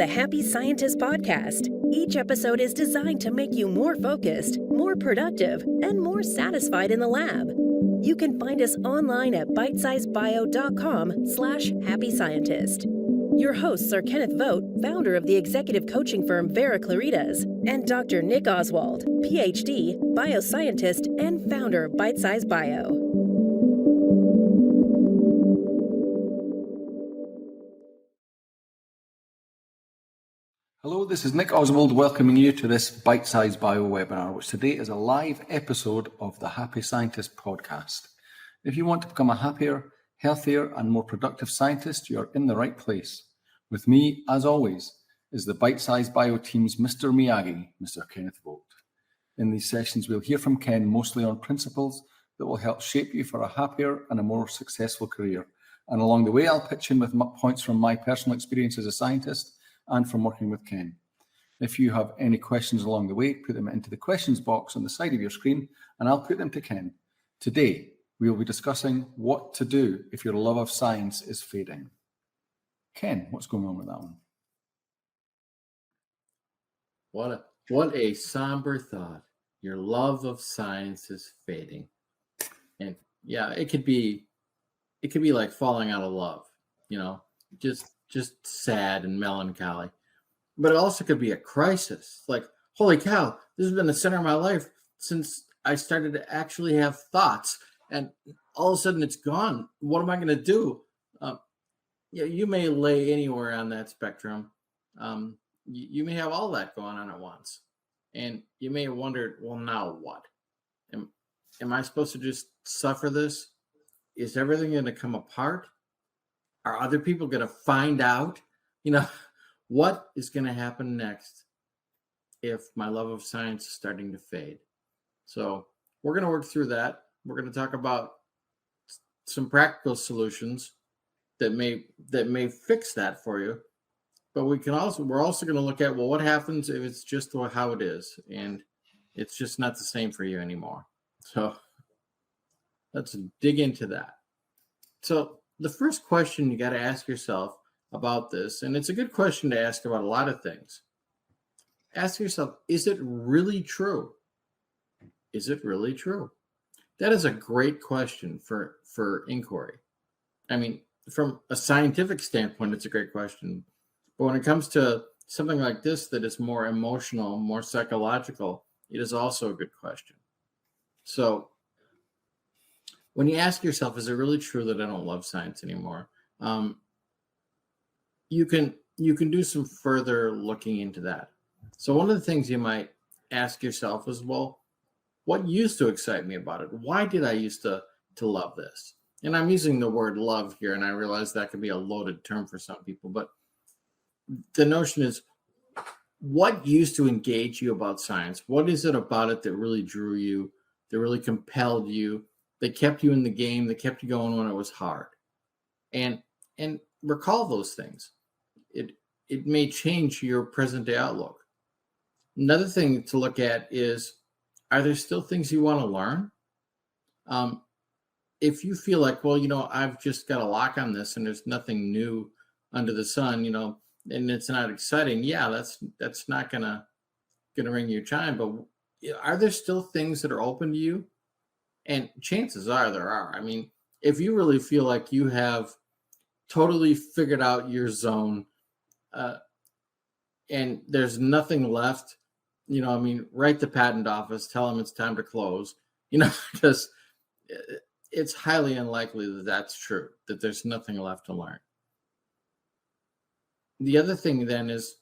the Happy Scientist podcast. Each episode is designed to make you more focused, more productive, and more satisfied in the lab. You can find us online at bitesizebio.com/happy scientist. Your hosts are Kenneth Vogt, founder of the executive coaching firm Vera Claritas, and Dr. Nick Oswald, PhD, bioscientist, and founder of Bitesize Bio. Hello, this is Nick Oswald welcoming you to this Bitesize Bio webinar, which today is a live episode of the Happy Scientist podcast. If you want to become a happier, healthier, and more productive scientist, you're in the right place. With me, as always, is the Bitesize Bio team's Mr. Miyagi, Mr. Kenneth Vogt. In these sessions, we'll hear from Ken mostly on principles that will help shape you for a happier and a more successful career. And along the way, I'll pitch in with points from my personal experience as a scientist and from working with Ken. If you have any questions along the way, put them into the questions box on the side of your screen, and I'll put them to Ken. Today, we will be discussing what to do if your love of science is fading. Ken, what's going on with that one? What a somber thought. Your love of science is fading. And yeah, it could be like falling out of love, just sad and melancholy. But it also could be a crisis. Like, holy cow, this has been the center of my life since I started to actually have thoughts, and all of a sudden it's gone. What am I going to do? You may lay anywhere on that spectrum. You may have all that going on at once, and you may have wondered, well, now what? Am I supposed to just suffer this? Is everything going to come apart? Are other people going to find out? What is going to happen next if my love of science is starting to fade? So we're going to work through that. We're going to talk about some practical solutions that may fix that for you. But we're also going to look at, well, what happens if it's just how it is and it's just not the same for you anymore? So let's dig into that. So the first question you got to ask yourself about this, and it's a good question to ask about a lot of things. Ask yourself, is it really true? Is it really true? That is a great question for inquiry. I mean, from a scientific standpoint, it's a great question. But when it comes to something like this that is more emotional, more psychological, it is also a good question. So when you ask yourself, is it really true that I don't love science anymore? You can do some further looking into that. So one of the things you might ask yourself is, well, what used to excite me about it? Why did I used to love this? And I'm using the word love here, and I realize that could be a loaded term for some people, but the notion is, what used to engage you about science? What is it about it that really drew you, that really compelled you, that kept you in the game, that kept you going when it was hard? And recall those things. It may change your present day outlook. Another thing to look at is, are there still things you want to learn? If you feel like, well, I've just got a lock on this and there's nothing new under the sun, and it's not exciting, yeah, that's not gonna ring your chime. But are there still things that are open to you? And chances are there are. I mean, if you really feel like you have totally figured out your zone, and there's nothing left, write the patent office, tell them it's time to close, because it's highly unlikely that that's true, that there's nothing left to learn. The other thing then is,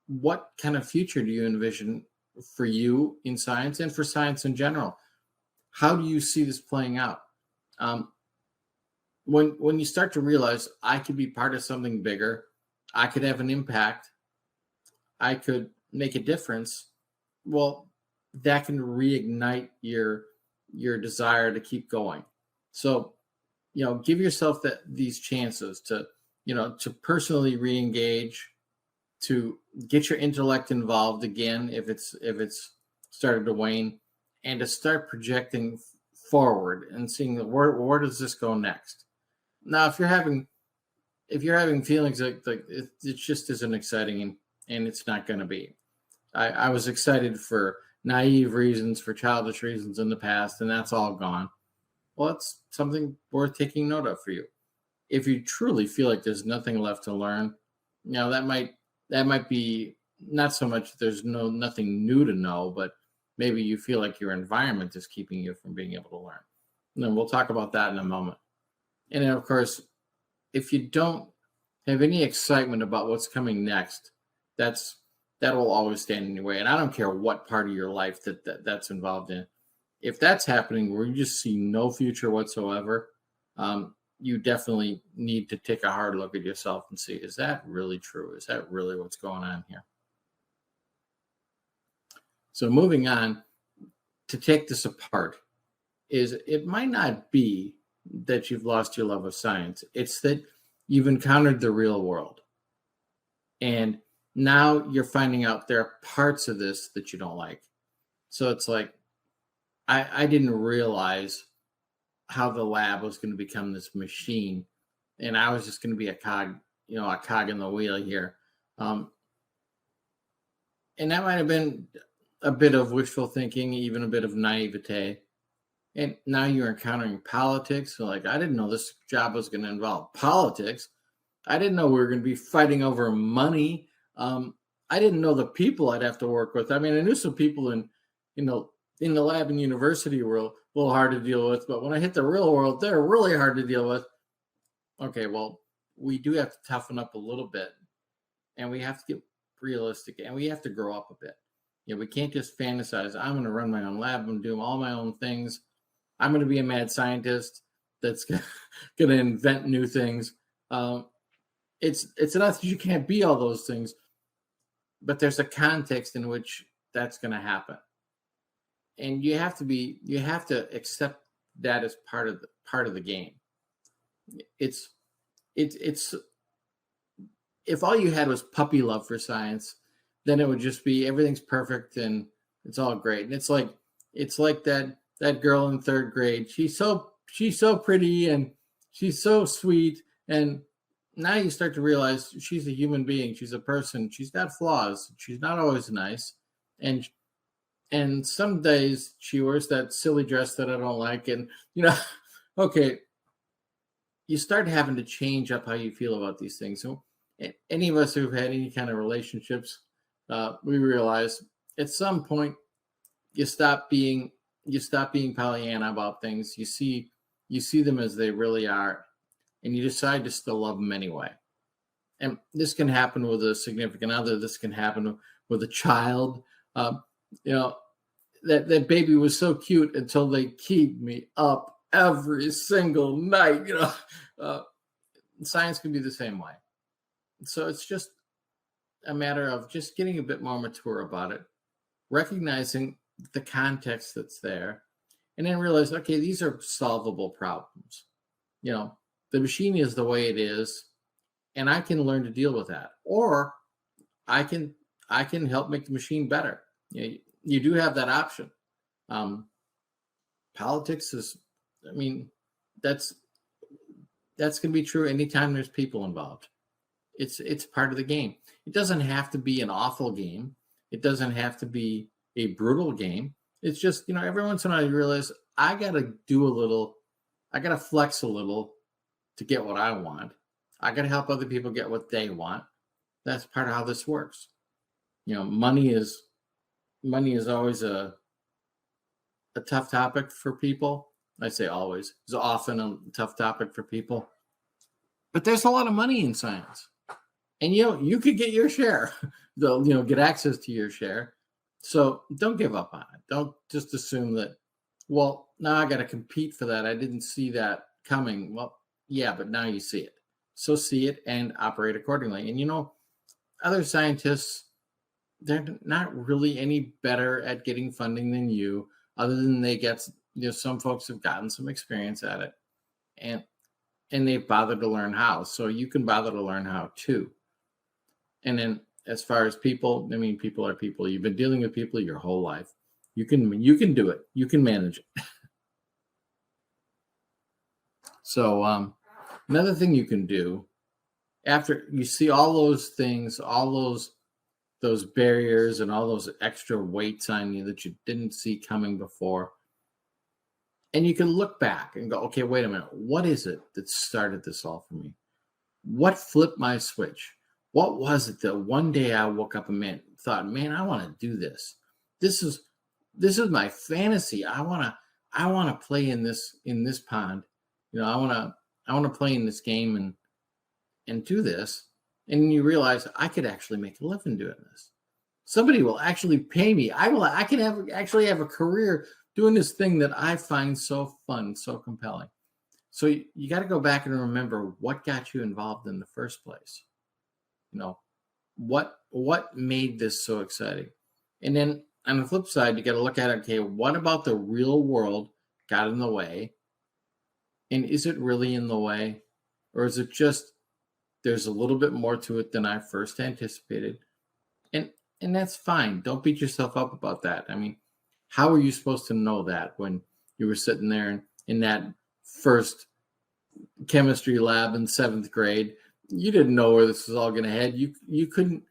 what kind of future do you envision for you in science and for science in general? How do you see this playing out? When you start to realize, I could be part of something bigger, I could have an impact, I could make a difference, well, that can reignite your desire to keep going. So, give yourself these chances to personally re-engage, to get your intellect involved again if it's started to wane, and to start projecting forward and seeing where does this go next. Now, if you're having if you're having feelings like it just isn't exciting, and it's not going to be. I was excited for naive reasons, for childish reasons in the past, and that's all gone. Well, it's something worth taking note of for you. If you truly feel like there's nothing left to learn, that might be not so much there's nothing new to know, but maybe you feel like your environment is keeping you from being able to learn. And then we'll talk about that in a moment. And then, of course, if you don't have any excitement about what's coming next, that will always stand in your way. And I don't care what part of your life that's involved in. If that's happening where you just see no future whatsoever, you definitely need to take a hard look at yourself and see, is that really true? Is that really what's going on here? So moving on, to take this apart, is it might not be that you've lost your love of science. It's that you've encountered the real world. And now you're finding out there are parts of this that you don't like. So it's like, I didn't realize how the lab was going to become this machine, and I was just going to be a cog in the wheel here. And that might have been a bit of wishful thinking, even a bit of naivete. And now you're encountering politics. So like, I didn't know this job was going to involve politics. I didn't know we were going to be fighting over money. I didn't know the people I'd have to work with. I mean, I knew some people in the lab and university world, a little hard to deal with, but when I hit the real world, they're really hard to deal with. Okay, well, we do have to toughen up a little bit, and we have to get realistic, and we have to grow up a bit. We can't just fantasize. I'm going to run my own lab. I'm going to do all my own things. I'm going to be a mad scientist that's going to invent new things. It's not that you can't be all those things, but there's a context in which that's going to happen. And you have to accept that as part of the game. It's if all you had was puppy love for science, then it would just be everything's perfect and it's all great. And it's like that girl in third grade. She's so pretty and she's so sweet. And now you start to realize she's a human being. She's a person. She's got flaws. She's not always nice. And some days she wears that silly dress that I don't like. And, okay, you start having to change up how you feel about these things. So any of us who've had any kind of relationships, we realize at some point you stop being Pollyanna about things. You see them as they really are, and you decide to still love them anyway. And this can happen with a significant other. This can happen with a child. That baby was so cute until they keyed me up every single night. Science can be the same way. So it's just a matter of just getting a bit more mature about it, recognizing the context that's there, and then realize, okay, these are solvable problems. The machine is the way it is, and I can learn to deal with that, or I can help make the machine better. You do have that option. Politics is, that's going to be true anytime there's people involved. It's part of the game. It doesn't have to be an awful game. It doesn't have to be a brutal game. It's just, every once in a while you realize I got to flex a little to get what I want. I got to help other people get what they want. That's part of how this works. Money is always a tough topic for people. I say always. It's often a tough topic for people. But there's a lot of money in science. And you could get your share. Get access to your share. So don't give up on it. Don't just assume that, well, now I got to compete for that. I didn't see that coming. Well, yeah, but now you see it. So see it and operate accordingly. And other scientists, they're not really any better at getting funding than you, other than they get, some folks have gotten some experience at it, and they've bothered to learn how. So you can bother to learn how too. And then as far as people, people are people. You've been dealing with people your whole life. You can do it. You can manage it. So another thing you can do after you see all those things, all those barriers and all those extra weights on you that you didn't see coming before, and you can look back and go, okay, wait a minute, what is it that started this all for me? What flipped my switch? What was it that one day I woke up and thought, man, I want to do this. This is my fantasy. I want to play in this pond. I want to play in this game and do this. And you realize I could actually make a living doing this. Somebody will actually pay me. I can actually have a career doing this thing that I find so fun, so compelling. So you got to go back and remember what got you involved in the first place. What made this so exciting? And then on the flip side, you got to look at it, okay, what about the real world got in the way? And is it really in the way? Or is it just there's a little bit more to it than I first anticipated? And that's fine. Don't beat yourself up about that. I mean, how are you supposed to know that when you were sitting there in that first chemistry lab in 7th grade? You didn't know where this was all going to head. You couldn't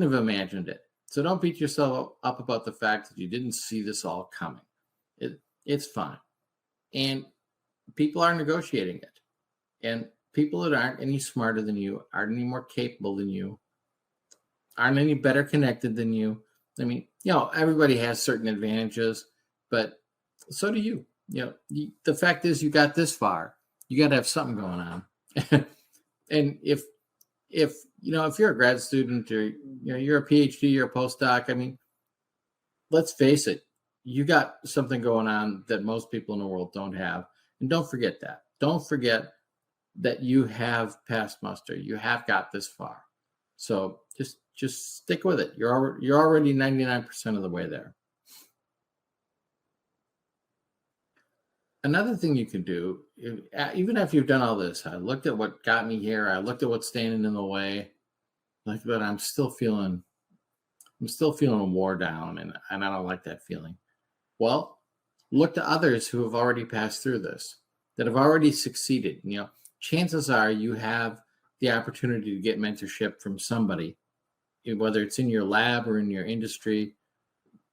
have imagined it. So don't beat yourself up about the fact that you didn't see this all coming. It's fine. And people are negotiating it. And people that aren't any smarter than you, aren't any more capable than you, aren't any better connected than you. I mean, everybody has certain advantages, but so do you. The fact is you got this far. You got to have something going on. And if you're a grad student or you're a PhD, you're a postdoc, I mean, let's face it, you got something going on that most people in the world don't have. And don't forget that. Don't forget that you have passed muster. You have got this far. So just stick with it. You're already 99% of the way there. Another thing you can do, even after you've done all this, I looked at what got me here. I looked at what's standing in the way. But I'm still feeling wore down, and I don't like that feeling. Well, look to others who have already passed through this, that have already succeeded. Chances are you have the opportunity to get mentorship from somebody, whether it's in your lab or in your industry,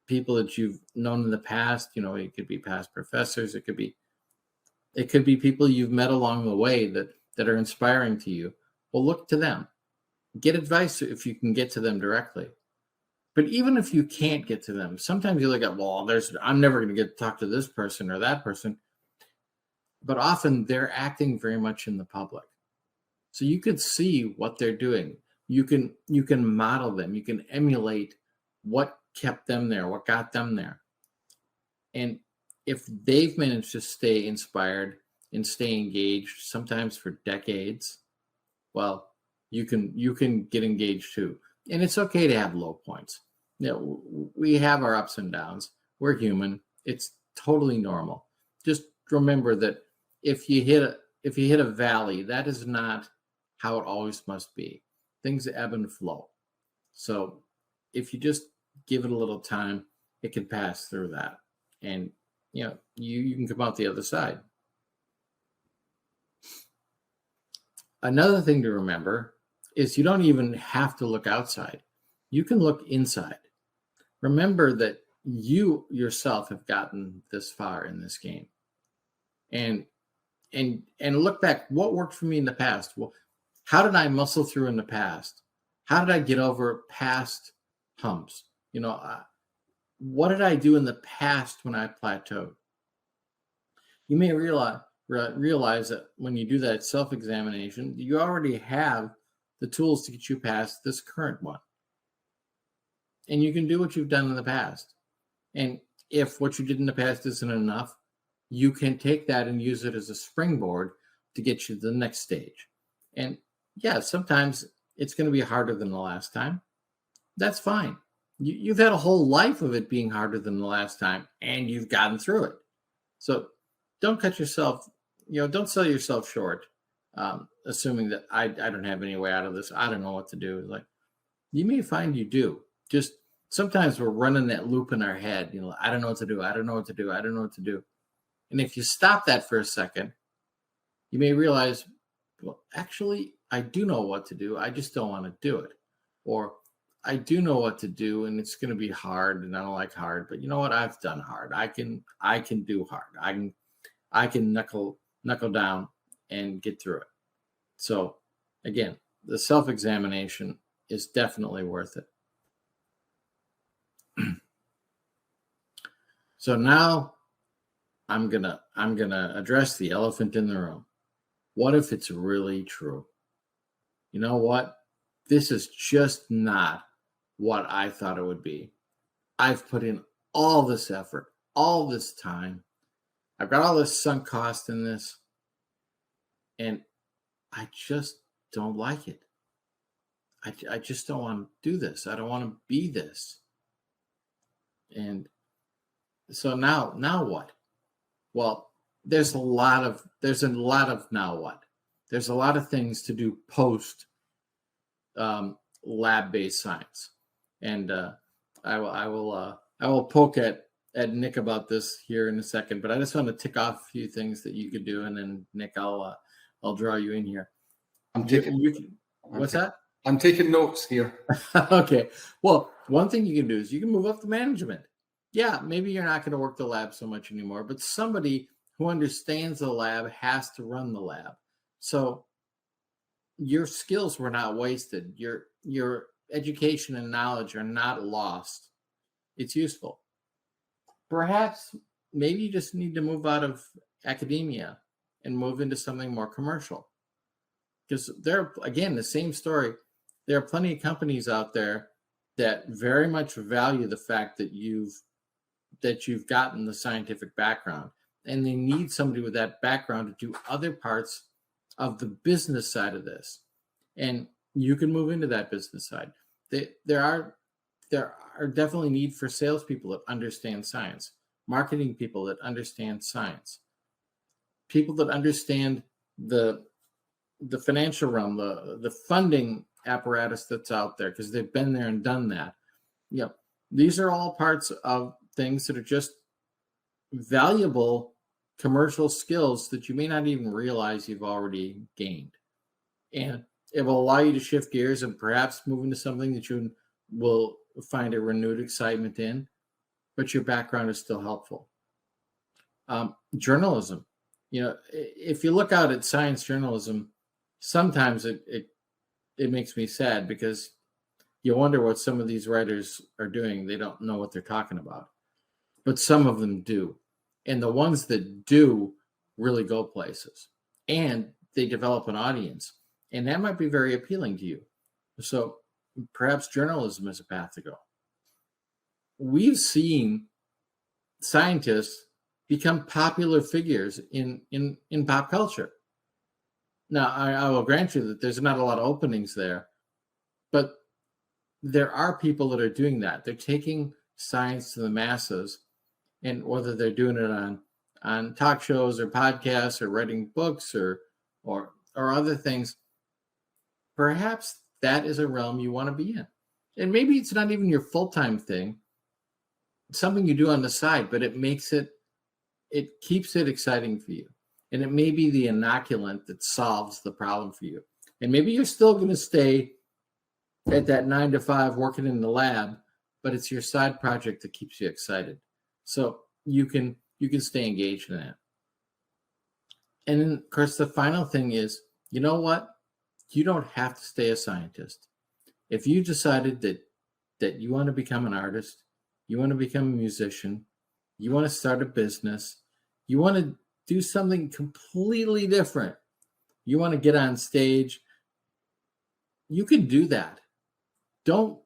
people that you've known in the past. It could be past professors. It could be people you've met along the way that are inspiring to you. Well, look to them. Get advice if you can get to them directly. But even if you can't get to them, sometimes you look at, well, I'm never going to get to talk to this person or that person. But often they're acting very much in the public. So you could see what they're doing. You can model them. You can emulate what kept them there, what got them there. And if they've managed to stay inspired and stay engaged, sometimes for decades, well, you can get engaged too. And it's okay to have low points. We have our ups and downs. We're human. It's totally normal. Just remember that if you hit a valley, that is not how it always must be. Things ebb and flow. So if you just give it a little time, it can pass through that. And you can come out the other side. Another thing to remember is you don't even have to look outside. You can look inside. Remember that you yourself have gotten this far in this game. And look back, what worked for me in the past? Well, how did I muscle through in the past? How did I get over past humps? What did I do in the past when I plateaued? You may realize that when you do that self-examination, you already have the tools to get you past this current one. And you can do what you've done in the past. And if what you did in the past isn't enough, you can take that and use it as a springboard to get you to the next stage. And yeah, sometimes it's going to be harder than the last time. That's fine. You've had a whole life of it being harder than the last time, and you've gotten through it. So don't cut yourself, don't sell yourself short, assuming that I don't have any way out of this. I don't know what to do. Like, you may find you do. Just sometimes we're running that loop in our head. I don't know what to do. I don't know what to do. I don't know what to do. And if you stop that for a second, you may realize, well, actually, I do know what to do. I just don't want to do it. Or I do know what to do and it's going to be hard and I don't like hard, but you know what? I've done hard. I can do hard. I can knuckle down and get through it. So again, the self-examination is definitely worth it. So now I'm gonna address the elephant in the room. What if it's really true? You know what? This is just not what I thought it would be. I've put in all this effort, all this time. I've got all this sunk cost in this, and I just don't like it. I just don't want to do this. I don't want to be this. And so now what? Well, there's a lot of now what? There's a lot of things to do post lab-based science, and I will poke at Nick about this here in a second. But I just want to tick off a few things that you could do, and then Nick, I'll draw you in here. What's that? I'm taking notes here. Okay. Well, one thing you can do is you can move up to management. Yeah, maybe you're not going to work the lab so much anymore, but somebody who understands the lab has to run the lab. So your skills were not wasted. Your education and knowledge are not lost. It's useful. Perhaps maybe you just need to move out of academia and move into something more commercial. Because again, the same story. There are plenty of companies out there that very much value the fact that you've gotten the scientific background, and they need somebody with that background to do other parts of the business side of this. And you can move into that business side. There are definitely need for salespeople that understand science, marketing people that understand science, people that understand the financial realm, the funding apparatus that's out there, because they've been there and done that. These are all parts of things that are just valuable commercial skills that you may not even realize you've already gained. And it will allow you to shift gears and perhaps move into something that you will find a renewed excitement in, but your background is still helpful. Journalism. If you look out at science journalism, sometimes it makes me sad, because you wonder what some of these writers are doing. They don't know what they're talking about, but some of them do. And the ones that do really go places, and they develop an audience, and that might be very appealing to you. So perhaps journalism is a path to go. We've seen scientists become popular figures in pop culture. Now, I will grant you that there's not a lot of openings there, but there are people that are doing that. They're taking science to the masses, and whether they're doing it on talk shows or podcasts or writing books or other things, perhaps that is a realm you want to be in. And maybe it's not even your full-time thing, it's something you do on the side, but it keeps it exciting for you. And it may be the inoculant that solves the problem for you. And maybe you're still going to stay at that 9 to 5 working in the lab, but it's your side project that keeps you excited. So you can stay engaged in that. And then, of course, the final thing is, you know what? You don't have to stay a scientist. If you decided that you want to become an artist, you want to become a musician, you want to start a business, you want to do something completely different, you want to get on stage, you can do that. Don't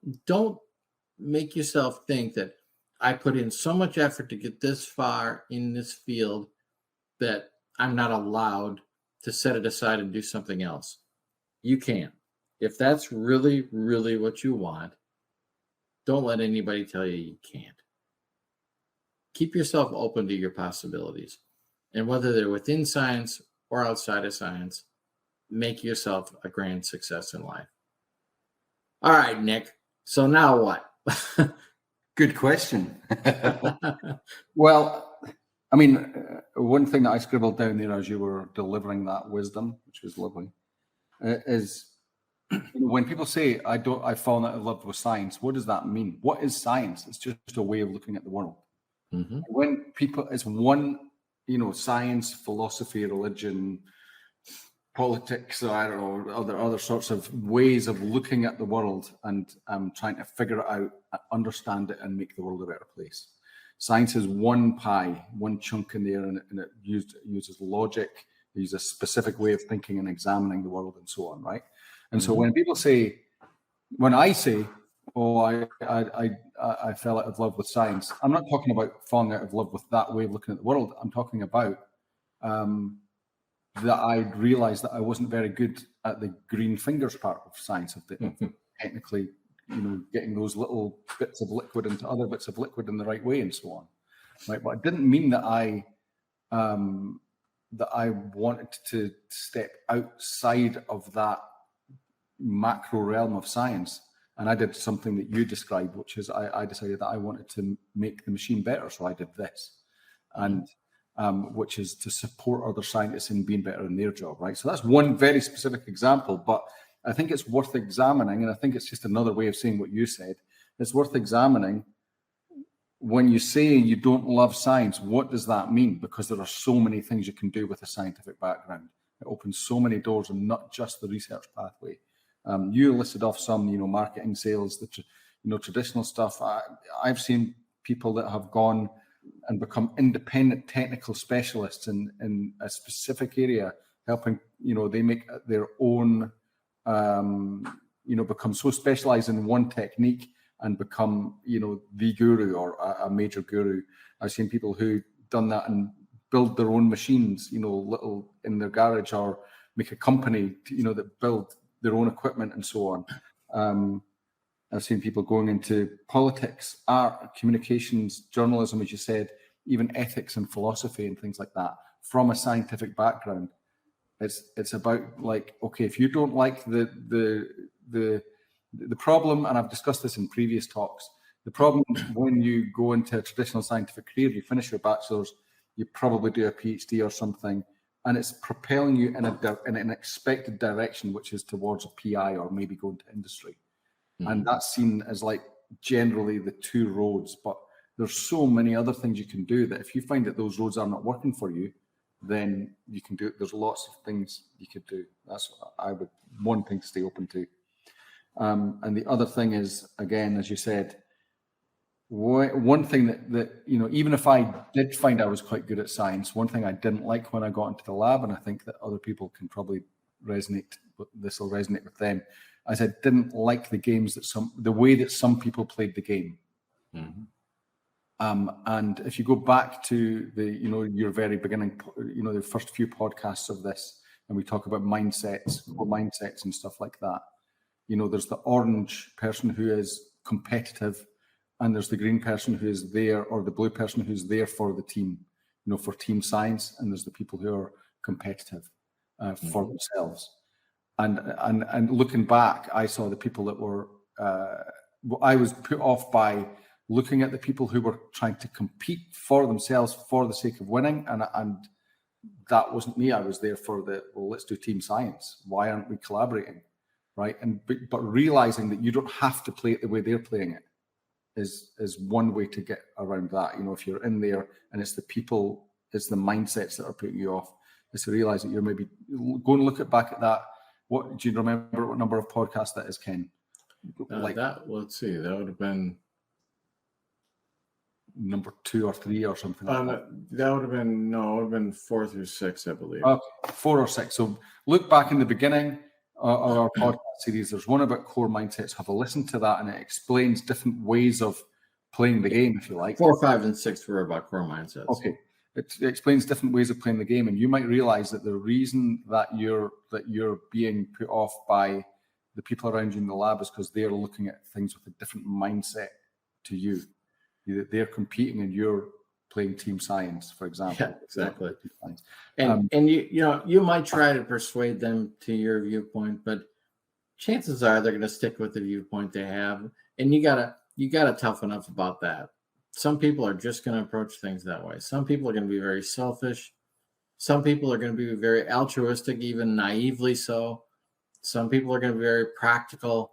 make yourself think that I put in so much effort to get this far in this field that I'm not allowed to set it aside and do something else. You can. If that's really, really what you want, don't let anybody tell you you can't. Keep yourself open to your possibilities. And whether they're within science or outside of science, make yourself a grand success in life. All right, Nick. So now what? Good question. Well, I mean, one thing that I scribbled down there as you were delivering that wisdom, which was lovely, is when people say I've fallen out of love with science, what does that mean? What is science? It's just a way of looking at the world. Mm-hmm. When people, it's one, science, philosophy, religion, politics, or I don't know, other sorts of ways of looking at the world and trying to figure it out, understand it, and make the world a better place. Science is one pie, one chunk in there, and it uses logic, it uses a specific way of thinking and examining the world, and so on, right? And so when people say, when I say, oh, I fell out of love with science, I'm not talking about falling out of love with that way of looking at the world. I'm talking about that I realized that I wasn't very good at the green fingers part of science, of the technically, getting those little bits of liquid into other bits of liquid in the right way and so on, right? But it didn't mean that I wanted to step outside of that macro realm of science. And I did something that you described, which is I decided that I wanted to make the machine better. So I did this, and which is to support other scientists in being better in their job, right? So that's one very specific example, but I think it's worth examining. And I think it's just another way of saying what you said. It's worth examining. When you say you don't love science, what does that mean? Because there are so many things you can do with a scientific background. It opens so many doors, and not just the research pathway. You listed off some, marketing, sales, the traditional stuff. I've seen people that have gone and become independent technical specialists in a specific area, helping, they make their own, become so specialized in one technique and become, the guru or a major guru. I've seen people who done that and build their own machines, little in their garage, or make a company, that build their own equipment and so on. I've seen people going into politics, art, communications, journalism, as you said, even ethics and philosophy and things like that from a scientific background. It's about, like, okay, if you don't like the problem, and I've discussed this in previous talks, the problem when you go into a traditional scientific career, you finish your bachelor's, you probably do a PhD or something, and it's propelling you in an expected direction, which is towards a PI or maybe going to industry. Mm-hmm. And that's seen as like generally the two roads, but there's so many other things you can do that if you find that those roads are not working for you, then you can do, there's lots of things you could do. That's what one thing to stay open to. And the other thing is, again, as you said, one thing that even if I did find I was quite good at science, one thing I didn't like when I got into the lab, and I think that other people can probably resonate, this will resonate with them, is I didn't like the games the way that some people played the game. Mm-hmm. And if you go back to your very beginning, the first few podcasts of this, and we talk about mindsets and stuff like that, there's the orange person who is competitive, and there's the green person who is there, or the blue person who's there for the team, for team science, and there's the people who are competitive for themselves. And looking back, I saw the people that were, I was put off by looking at the people who were trying to compete for themselves for the sake of winning, and that wasn't me. I was there for let's do team science. Why aren't we collaborating, right? But realizing that you don't have to play it the way they're playing it is one way to get around that. If you're in there and it's the people, it's the mindsets that are putting you off, is to realize that you're maybe go and look back at that. What do you remember? What number of podcasts that is, Ken? Let's see. That would have been number 2 or 3 or something like that. That would have been, no, it would have been 4 through 6, I believe. 4 or 6. So look back in the beginning of our podcast series. There's one about core mindsets. Have a listen to that, and it explains different ways of playing the game, if you like. 4, 5, and 6 were about core mindsets. Okay. It explains different ways of playing the game, and you might realize that the reason that you're being put off by the people around you in the lab is because they're looking at things with a different mindset to you. They're competing and you're playing team science, for example. Yeah, exactly. And you might try to persuade them to your viewpoint, but chances are they're going to stick with the viewpoint they have, and you gotta toughen up about that. Some people are just going to approach things that way. Some people are going to be very selfish. Some people are going to be very altruistic, even naively so. Some people are going to be very practical.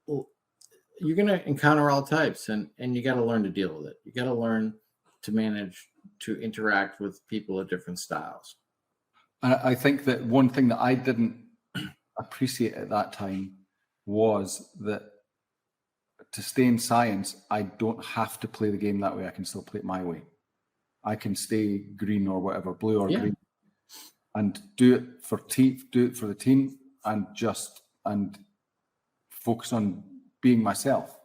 You're going to encounter all types, and you got to learn to deal with it. You got to learn to manage to interact with people of different styles. I think that one thing that I didn't appreciate at that time was that to stay in science, I don't have to play the game that way. I can still play it my way. I can stay green or whatever, blue or green, and do it for the team, and focus on being myself.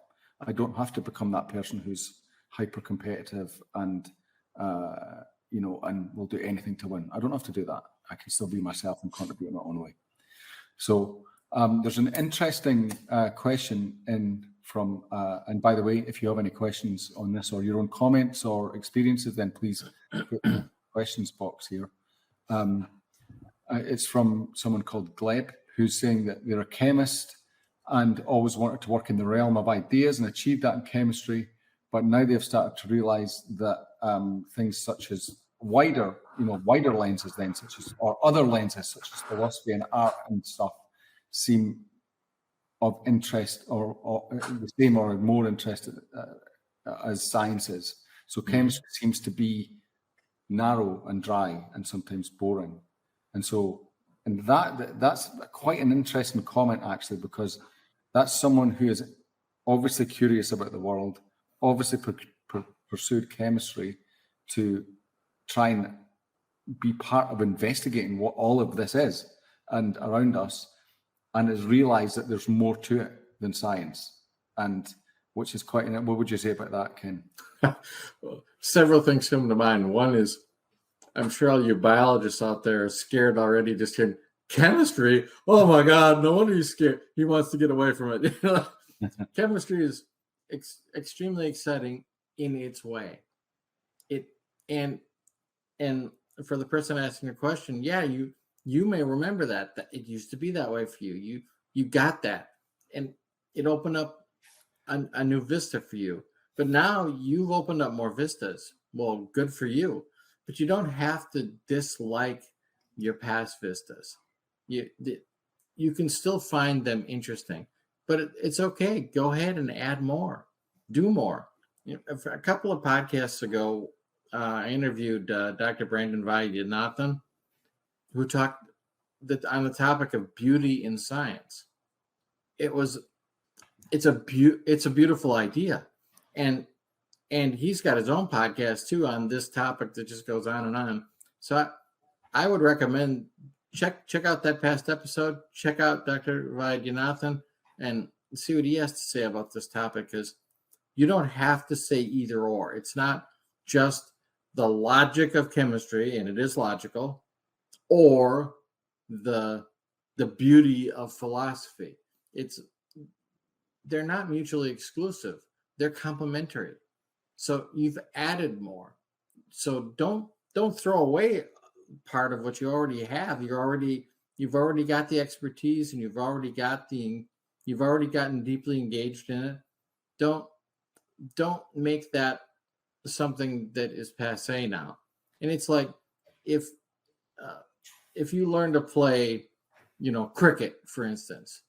I don't have to become that person who's hyper competitive and and will do anything to win. I don't have to do that. I can still be myself and contribute in my own way. So there's an interesting question in from, and by the way, if you have any questions on this or your own comments or experiences, then please put the questions box here. It's from someone called Gleb, who's saying that they're a chemist and always wanted to work in the realm of ideas and achieved that in chemistry, but now they've started to realize that things such as wider lenses then, or other lenses such as philosophy and art and stuff seem of interest or the same or more interested as sciences. So chemistry seems to be narrow and dry and sometimes boring. And that's quite an interesting comment, actually, because that's someone who is obviously curious about the world, obviously pursued chemistry to try and be part of investigating what all of this is and around us, and has realized that there's more to it than science, and which is quite. What would you say about that, Ken? Several things come to mind. One is, I'm sure all you biologists out there are scared already just hearing chemistry. Oh my God, no wonder he's scared. He wants to get away from it. Chemistry is extremely exciting in its way. And for the person asking your question, yeah, you may remember that it used to be that way for you. You got that, and it opened up a new vista for you. But now you've opened up more vistas. Well, good for you. But you don't have to dislike your past vistas. You can still find them interesting, but it's okay. Go ahead and add more, do more. A couple of podcasts ago, I interviewed Dr. Brandon Vaidyanathan, who talked on the topic of beauty in science. It's a beautiful idea, and he's got his own podcast too on this topic that just goes on and on. So I would recommend check out that past episode. Check out Dr. Vaidyanathan and see what he has to say about this topic, because you don't have to say either or. It's not just the logic of chemistry, and it is logical, or the beauty of philosophy. They're not mutually exclusive. They're complementary. So you've added more. So don't throw away part of what you already have. You've already got the expertise, and you've already gotten deeply engaged in it. Don't make that something that is passé now. And it's like if you learn to play, cricket, for instance,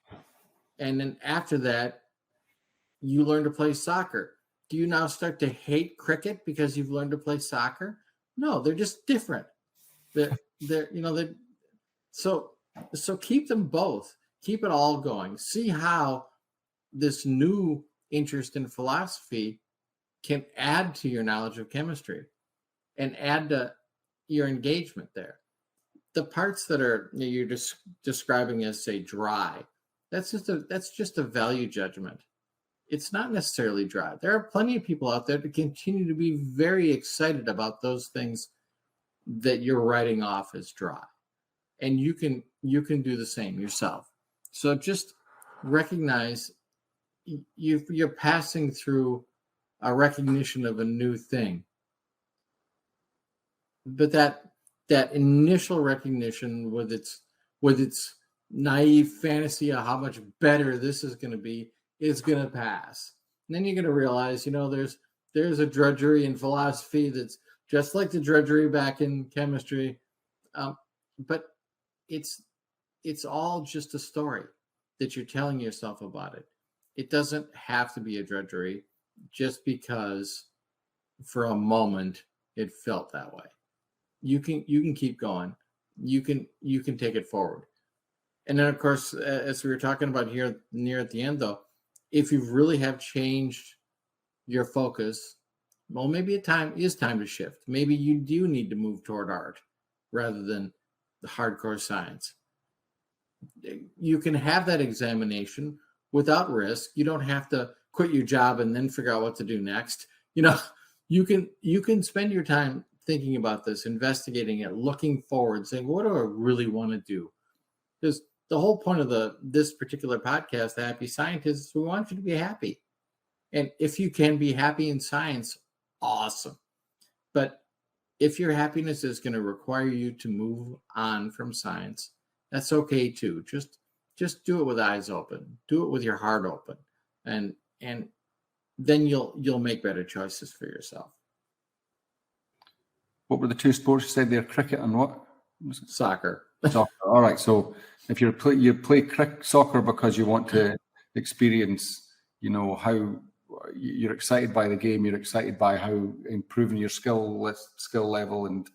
and then after that you learn to play soccer, do you now start to hate cricket because you've learned to play soccer? No, they're just different. So keep them both. Keep it all going. See how this new interest in philosophy can add to your knowledge of chemistry and add to your engagement there. The parts that are you're just describing as, say, dry, that's just a value judgment. It's not necessarily dry. There are plenty of people out there that continue to be very excited about those things that you're writing off as dry, and you can do the same yourself. So just recognize you're passing through a recognition of a new thing, but that initial recognition with its naive fantasy of how much better this is going to be is going to pass. And then you're going to realize, there's a drudgery in philosophy that's just like the drudgery back in chemistry, but it's it's all just a story that you're telling yourself about it. It doesn't have to be a drudgery just because for a moment it felt that way. You can keep going. You can take it forward. And then, of course, as we were talking about here near at the end, though, if you really have changed your focus, well, maybe it is time to shift. Maybe you do need to move toward art rather than the hardcore science. You can have that examination without risk. You don't have to quit your job and then figure out what to do next. You can spend your time thinking about this, investigating it, looking forward, saying, what do I really want to do? Because the whole point of this particular podcast, The Happy Scientist, is we want you to be happy. And if you can be happy in science, awesome. But if your happiness is going to require you to move on from science, that's okay too. Just do it with eyes open. Do it with your heart open. And then you'll make better choices for yourself. What were the two sports you said there? Cricket and what? Soccer. Soccer. All right. So if you play soccer because you want to experience, how you're excited by the game, you're excited by how improving your skill level and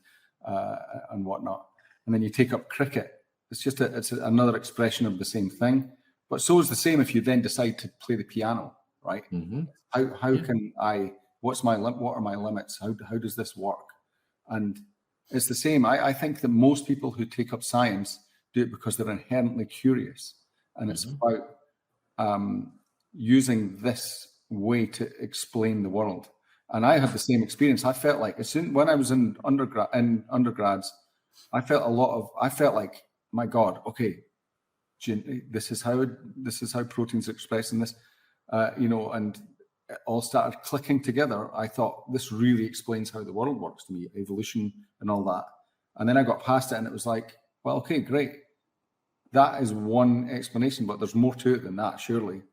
whatnot, and then you take up cricket. It's another expression of the same thing. But so is the same if you then decide to play the piano, right? Mm-hmm. How can I? What are my limits? How does this work? And it's the same. I think that most people who take up science do it because they're inherently curious, and it's about using this way to explain the world. And I had the same experience. I felt like when I was in undergrads, I felt like, my God, okay, this is how proteins are expressed in this, and it all started clicking together. I thought this really explains how the world works to me, evolution and all that. And then I got past it and it was like, well, okay, great. That is one explanation, but there's more to it than that, surely.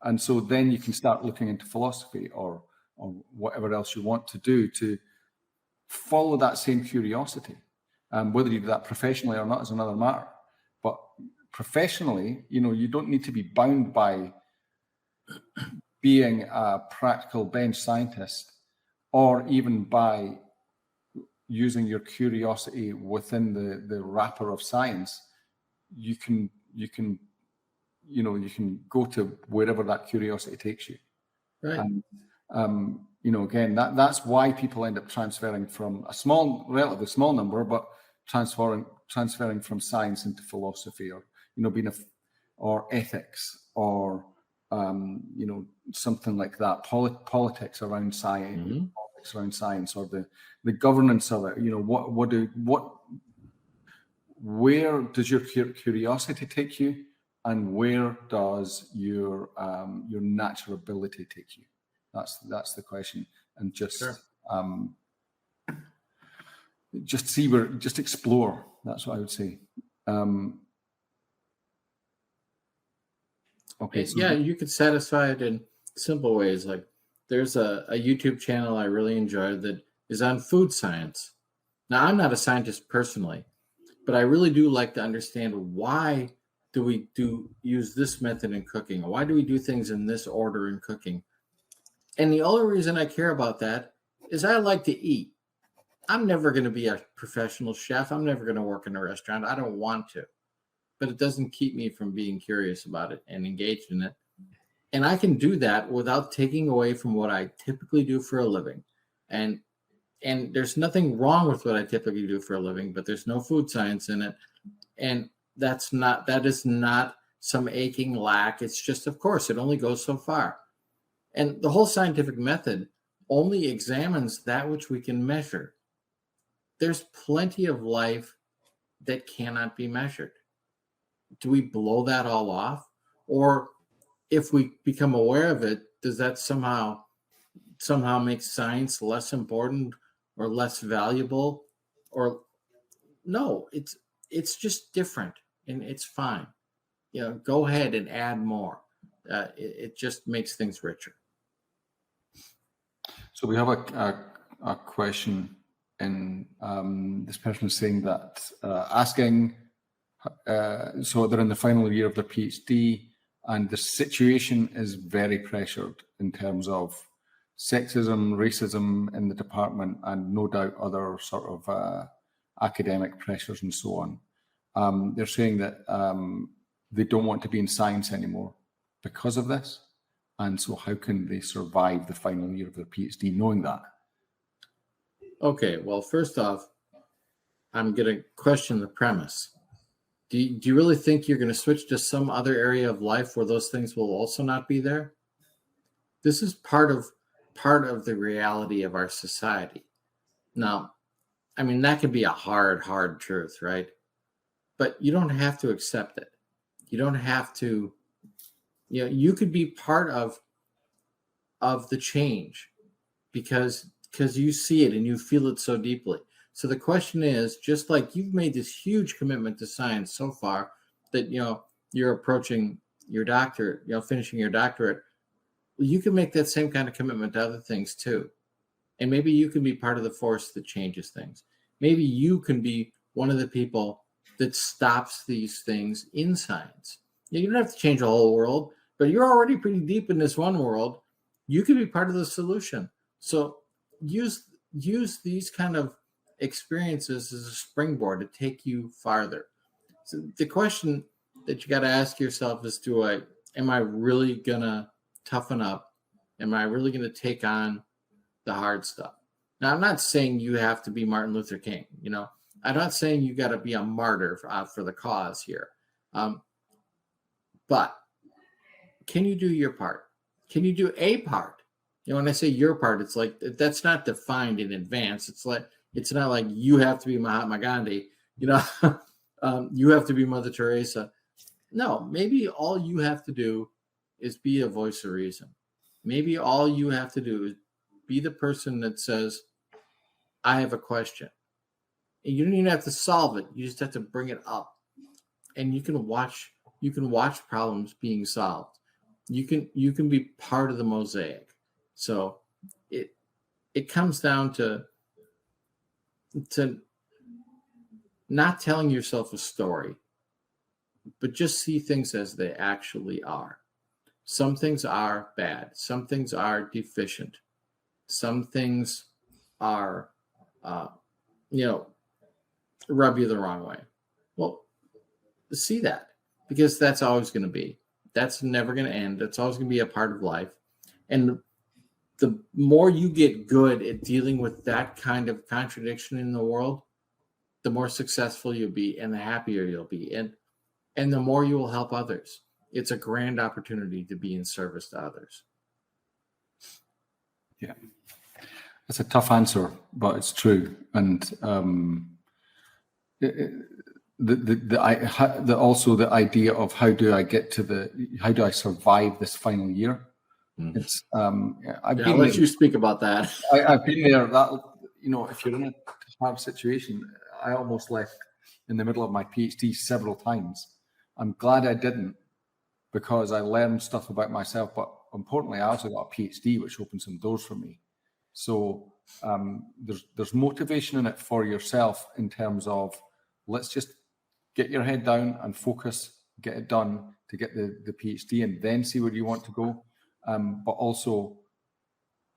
And so then you can start looking into philosophy or whatever else you want to do to follow that same curiosity. Whether you do that professionally or not is another matter. But professionally, you don't need to be bound by being a practical bench scientist or even by using your curiosity within the wrapper of science. You can go to wherever that curiosity takes you. Right. And, again, that's why people end up transferring from a relatively small number, but transferring from science into philosophy or, or ethics or, something like that, politics around science, politics around science, or the governance of it. Where does your curiosity take you, and where does your natural ability take you? That's the question, and just just explore. That's what I would say. Okay. So yeah, you could satisfy it in simple ways. Like there's a YouTube channel I really enjoy that is on food science. Now, I'm not a scientist personally, but I really do like to understand why do we use this method in cooking? Why do we do things in this order in cooking? And the only reason I care about that is I like to eat. I'm never going to be a professional chef. I'm never going to work in a restaurant. I don't want to. But it doesn't keep me from being curious about it and engaged in it. And I can do that without taking away from what I typically do for a living. And there's nothing wrong with what I typically do for a living, but there's no food science in it. And that is not some aching lack. It's just, of course, it only goes so far. And the whole scientific method only examines that which we can measure. There's plenty of life that cannot be measured. Do we blow that all off? Or if we become aware of it, does that somehow make science less important or less valuable? Or no, it's just different and it's fine. Go ahead and add more. It just makes things richer. So we have a question, and this person is saying that asking So they're in the final year of their PhD, and the situation is very pressured in terms of sexism, racism in the department, and no doubt other sort of academic pressures and so on. They're saying that they don't want to be in science anymore because of this. And so how can they survive the final year of their PhD knowing that? Okay, well, first off, I'm going to question the premise. Do you really think you're going to switch to some other area of life where those things will also not be there? This is part of the reality of our society. Now, I mean, that can be a hard truth, right? But you don't have to accept it. You don't have to, you could be part of the change because you see it and you feel it so deeply. So the question is, just like you've made this huge commitment to science so far that, you're approaching your doctorate, finishing your doctorate, you can make that same kind of commitment to other things too. And maybe you can be part of the force that changes things. Maybe you can be one of the people that stops these things in science. You don't have to change the whole world, but you're already pretty deep in this one world. You can be part of the solution. So use these kind of experiences as a springboard to take you farther. So the question that you got to ask yourself is, am I really gonna toughen up? Am I really gonna take on the hard stuff? Now, I'm not saying you have to be Martin Luther King. I'm not saying you got to be a martyr for the cause here. But can you do your part? Can you do a part? When I say your part, it's like that's not defined in advance. It's not like you have to be Mahatma Gandhi. You have to be Mother Teresa. No, maybe all you have to do is be a voice of reason. Maybe all you have to do is be the person that says, I have a question. And you don't even have to solve it. You just have to bring it up. And you can watch problems being solved. You can be part of the mosaic. So it comes down to not telling yourself a story, but just see things as they actually are. Some things are bad. Some things are deficient. Some things are, rub you the wrong way. Well, see that, because that's always going to be. That's never going to end. That's always going to be a part of life. And the more you get good at dealing with that kind of contradiction in the world, the more successful you'll be and the happier you'll be. And the more you will help others. It's a grand opportunity to be in service to others. Yeah. It's a tough answer, but it's true. And also the idea of how do I survive this final year? It's I'll let you speak about that. I've been there. That if you're in a hard situation, I almost left in the middle of my PhD several times. I'm glad I didn't, because I learned stuff about myself. But importantly, I also got a PhD, which opened some doors for me. So there's motivation in it for yourself in terms of, let's just get your head down and focus, get it done to get the PhD, and then see where you want to go. But also,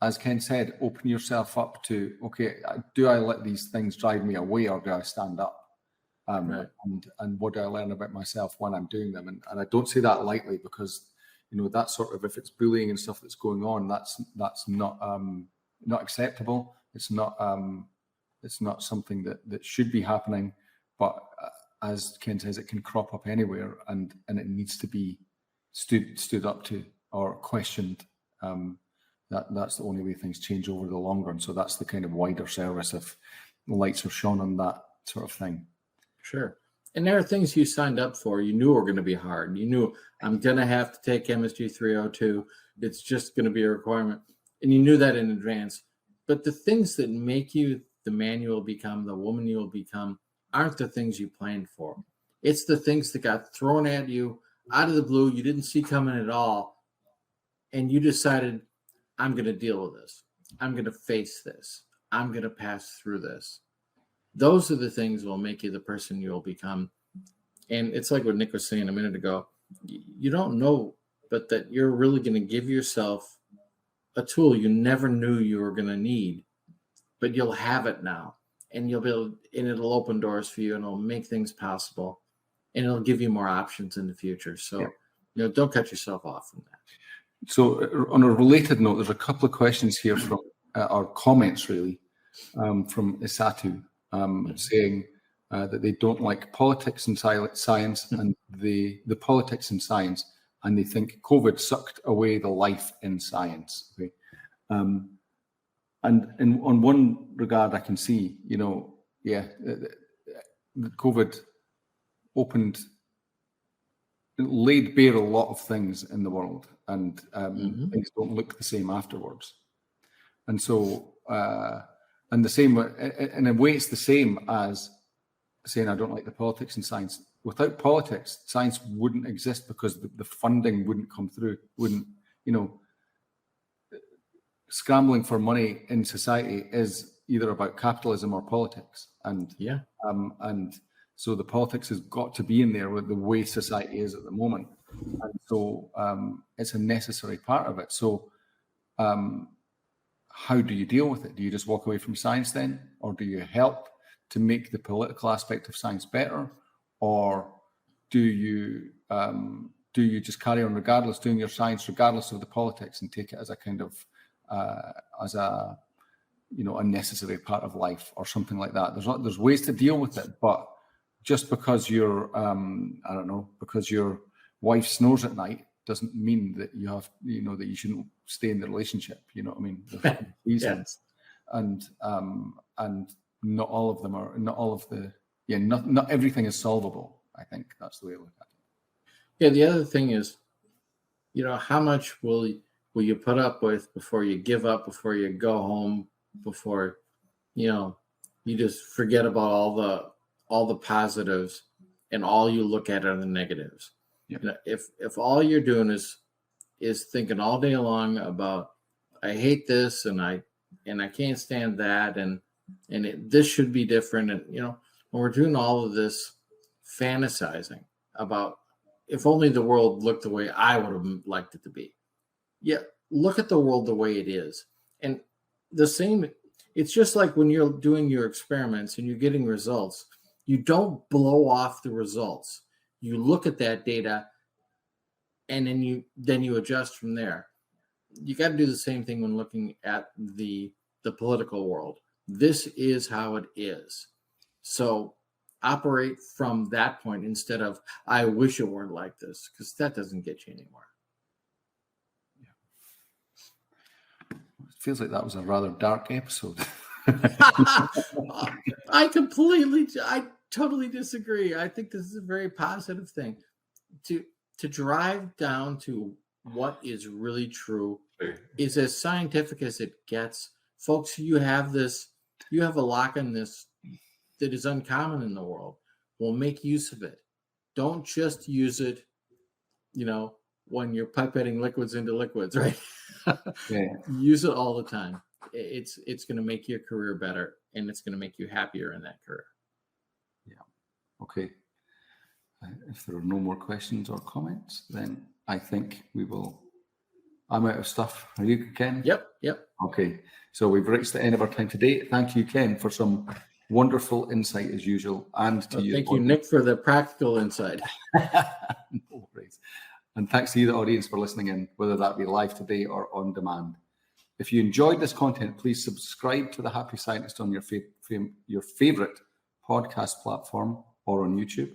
as Ken said, open yourself up to, okay, do I let these things drive me away, or do I stand up? Right. And what do I learn about myself when I'm doing them? And I don't say that lightly, because that sort of, if it's bullying and stuff that's going on, that's not acceptable. It's not something that should be happening. But as Ken says, it can crop up anywhere, and it needs to be stood up to or questioned. That's the only way things change over the long run. So that's the kind of wider service if the lights are shone on that sort of thing. Sure. And there are things you signed up for. You knew were going to be hard. You knew, I'm going to have to take Chemistry 302. It's just going to be a requirement. And you knew that in advance. But the things that make you the man you will become, the woman you will become, aren't the things you planned for. It's the things that got thrown at you out of the blue, you didn't see coming at all. And you decided, I'm going to deal with this. I'm going to face this. I'm going to pass through this. Those are the things that will make you the person you'll become And it's like what Nick was saying a minute ago. You don't know, but that you're really going to give yourself a tool you never knew you were going to need, but you'll have it now, and you'll be able, and it'll open doors for you, and it'll make things possible, and it'll give you more options in the future. So, don't cut yourself off from that. So on a related note, there's a couple of questions here from our comments really, from Isatu, saying that they don't like politics and science and the politics and science, and they think COVID sucked away the life in science. Okay. And on one regard, I can see, COVID laid bare a lot of things in the world, and things don't look the same afterwards. And so, and the same, in a way, it's the same as saying I don't like the politics in science. Without politics, science wouldn't exist because the funding wouldn't come through, scrambling for money in society is either about capitalism or politics. And so the politics has got to be in there with the way society is at the moment. And so it's a necessary part of it. So how do you deal with it? Do you just walk away from science then? Or do you help to make the political aspect of science better? Or do you just carry on regardless, doing your science regardless of the politics, and take it as a kind of as a necessary part of life or something like that? There's ways to deal with it, but just because because your wife snores at night doesn't mean that you have that you shouldn't stay in the relationship. You know what I mean? Reasons. And not all of them are, not everything is solvable. I think that's the way I look at it. Yeah, the other thing is, how much will you put up with before you give up, before you go home, before you just forget about all the positives and all you look at are the negatives. Yeah. If all you're doing is thinking all day long about I hate this and I can't stand that and this should be different, and when we're doing all of this fantasizing about if only the world looked the way I would have liked it to be. Yeah, look at the world the way it is. And the same, it's just like when you're doing your experiments and you're getting results, you don't blow off the results. You look at that data and then you adjust from there. You got to do the same thing when looking at the political world. This is how it is. So operate from that point instead of, I wish it weren't like this, because that doesn't get you anywhere. Yeah. It feels like that was a rather dark episode. I totally disagree. I think this is a very positive thing. To drive down to what is really true is as scientific as it gets. Folks, you have a lock on this that is uncommon in the world. We'll make use of it. Don't just use it, when you're pipetting liquids into liquids, right? Yeah. Use it all the time. It's going to make your career better, and it's going to make you happier in that career. Yeah. Okay. If there are no more questions or comments, then I think I'm out of stuff. Are you, Ken? Yep. Okay. So we've reached the end of our time today. Thank you, Ken, for some wonderful insight as usual. And to you. Thank you, Nick, for the practical insight. No worries. And thanks to you, the audience, for listening in, whether that be live today or on demand. If you enjoyed this content, please subscribe to The Happy Scientist on your favorite podcast platform or on YouTube.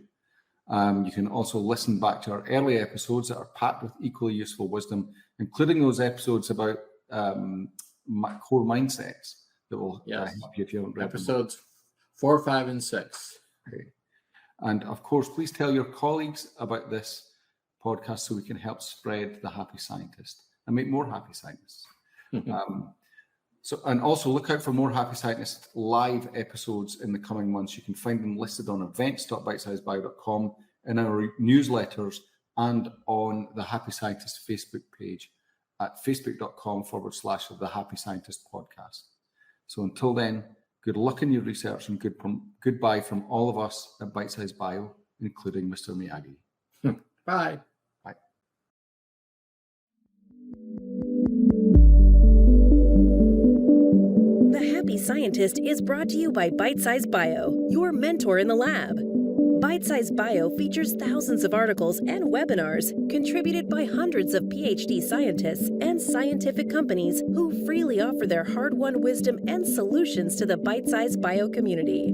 You can also listen back to our early episodes that are packed with equally useful wisdom, including those episodes about core mindsets that will help you if you haven't read episodes 4, 5, and 6. Okay. And of course, please tell your colleagues about this podcast so we can help spread The Happy Scientist and make more happy scientists. And also look out for more Happy Scientist live episodes in the coming months. You can find them listed on events.bitesizebio.com, in our newsletters, and on the Happy Scientist Facebook page at facebook.com/The Happy Scientist Podcast. So until then, good luck in your research and goodbye from all of us at Bitesize Bio. including Mr. Miyagi. Bye. Bye. The Happy Scientist is brought to you by Bitesize Bio, your mentor in the lab. Bitesize Bio features thousands of articles and webinars contributed by hundreds of PhD scientists and scientific companies who freely offer their hard-won wisdom and solutions to the Bitesize Bio community.